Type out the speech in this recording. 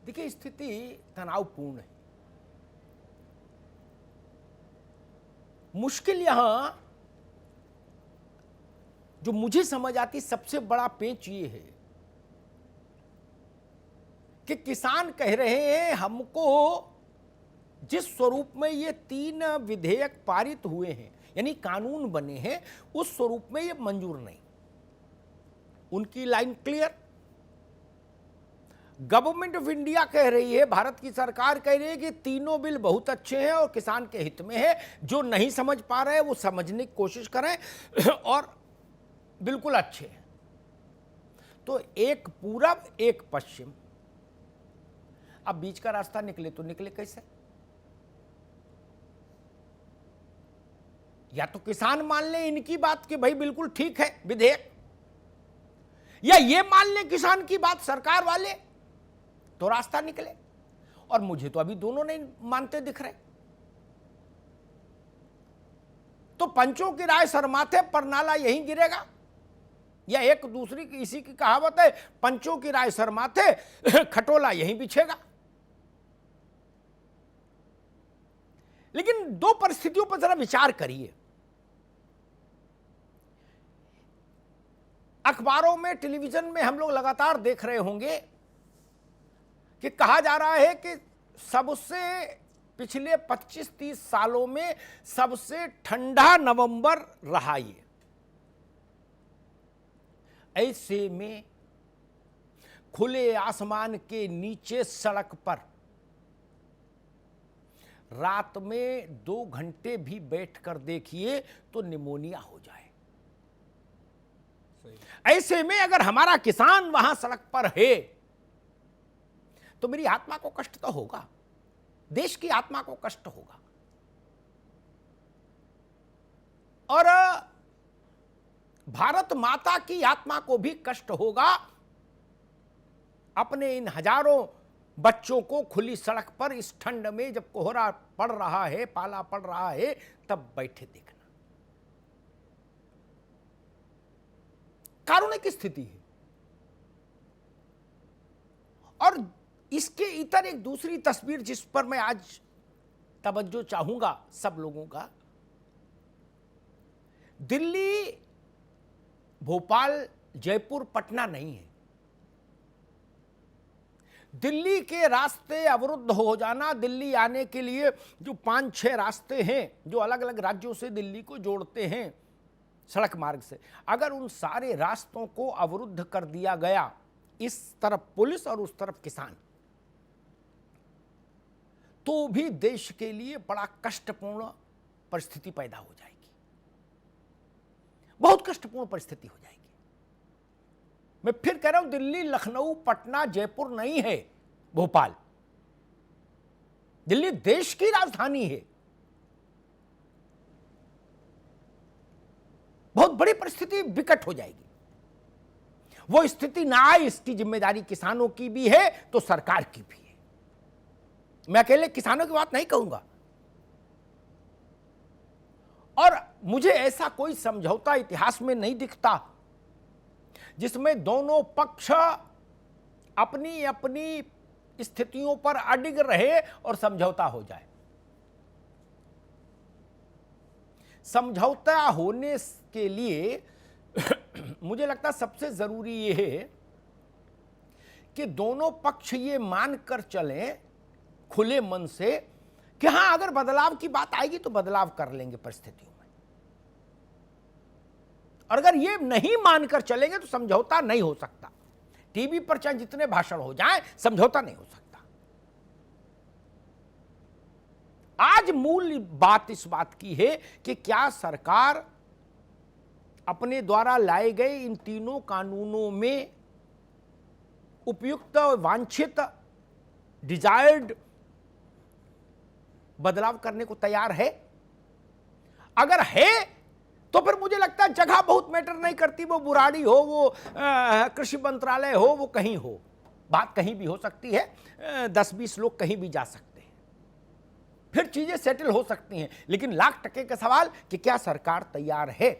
देखिए, स्थिति तनावपूर्ण है। मुश्किल यहां जो मुझे समझ आती, सबसे बड़ा पेंच ये है कि किसान कह रहे हैं हमको जिस स्वरूप में ये 3 विधेयक पारित हुए हैं, यानी कानून बने हैं, उस स्वरूप में ये मंजूर नहीं। उनकी line clear. Government of India कह रही है, भारत की सरकार कह रही है कि तीनों बिल बहुत अच्छे हैं और किसान के हित में है। जो नहीं समझ पा रहे हैं वो समझने की कोशिश करें और बिल्कुल अच्छे हैं। तो एक पूरब एक पश्चिम, अब बीच का रास्ता निकले तो निकले कैसे? या तो किसान मान ले इनकी बात कि भाई बिल्कुल ठीक है विधेयक, या ये मान ले किसान की बात सरकार वाले, तो रास्ता निकले। और मुझे तो अभी दोनों नहीं मानते दिख रहे। तो पंचों की राय सरमाथे पर नाला यहीं गिरेगा, या एक दूसरी की इसी की कहावत है, पंचों की राय सरमाथे खटोला यहीं बिछेगा। लेकिन दो परिस्थितियों पर जरा विचार करिए। अखबारों में, टेलीविजन में हम लोग लगातार देख रहे होंगे कि कहा जा रहा है कि सबसे पिछले 25-30 सालों में सबसे ठंडा नवंबर रहा ये। ऐसे में खुले आसमान के नीचे सड़क पर रात में 2 घंटे भी बैठकर देखिए तो निमोनिया हो जाए। ऐसे में अगर हमारा किसान वहां सड़क पर है तो मेरी आत्मा को कष्ट तो होगा, देश की आत्मा को कष्ट होगा। और भारत माता की आत्मा को भी कष्ट होगा अपने इन हजारों बच्चों को खुली सड़क पर इस ठंड में, जब कोहरा पड़ रहा है, पाला पड़ रहा है, तब बैठे देखना। कारुणिक स्थिति है। और इसके इतर एक दूसरी तस्वीर जिस पर मैं आज तवज्जो चाहूंगा सब लोगों का, दिल्ली, भोपाल, जयपुर, पटना नहीं है। दिल्ली के रास्ते अवरुद्ध हो जाना, दिल्ली आने के लिए जो 5-6 रास्ते हैं जो अलग अलग राज्यों से दिल्ली को जोड़ते हैं सड़क मार्ग से, अगर उन सारे रास्तों को अवरुद्ध कर दिया गया, इस तरफ पुलिस और उस तरफ किसान, तो भी देश के लिए बड़ा कष्टपूर्ण परिस्थिति पैदा हो जाएगी। बहुत कष्टपूर्ण परिस्थिति हो जाएगी। मैं फिर कह रहा हूं, दिल्ली, लखनऊ, पटना, जयपुर नहीं है भोपाल। दिल्ली देश की राजधानी है। बहुत बड़ी परिस्थिति विकट हो जाएगी। वो स्थिति ना आए, इसकी जिम्मेदारी किसानों की भी है तो सरकार की भी है। मैं अकेले किसानों की बात नहीं कहूंगा। और मुझे ऐसा कोई समझौता इतिहास में नहीं दिखता जिसमें दोनों पक्ष अपनी अपनी स्थितियों पर अडिग रहे और समझौता हो जाए। समझौता होने के लिए मुझे लगता है सबसे जरूरी यह है कि दोनों पक्ष ये मानकर चलें खुले मन से कि हां, अगर बदलाव की बात आएगी तो बदलाव कर लेंगे परिस्थितियों में। और अगर ये नहीं मानकर चलेंगे तो समझौता नहीं हो सकता। टीवी पर चाहे जितने भाषण हो जाएं, समझौता नहीं हो सकता। आज मूल बात इस बात की है कि क्या सरकार अपने द्वारा लाए गए इन तीनों कानूनों में उपयुक्त, वांछित, डिजायर्ड बदलाव करने को तैयार है? अगर है तो फिर मुझे लगता है जगह बहुत मैटर नहीं करती, वो बुराड़ी हो, वो कृषि मंत्रालय हो, वो कहीं हो, बात कहीं भी हो सकती है। 10-20 लोग कहीं भी जा सकते हैं, फिर चीजें सेटल हो सकती हैं। लेकिन लाख टके का सवाल कि क्या सरकार तैयार है?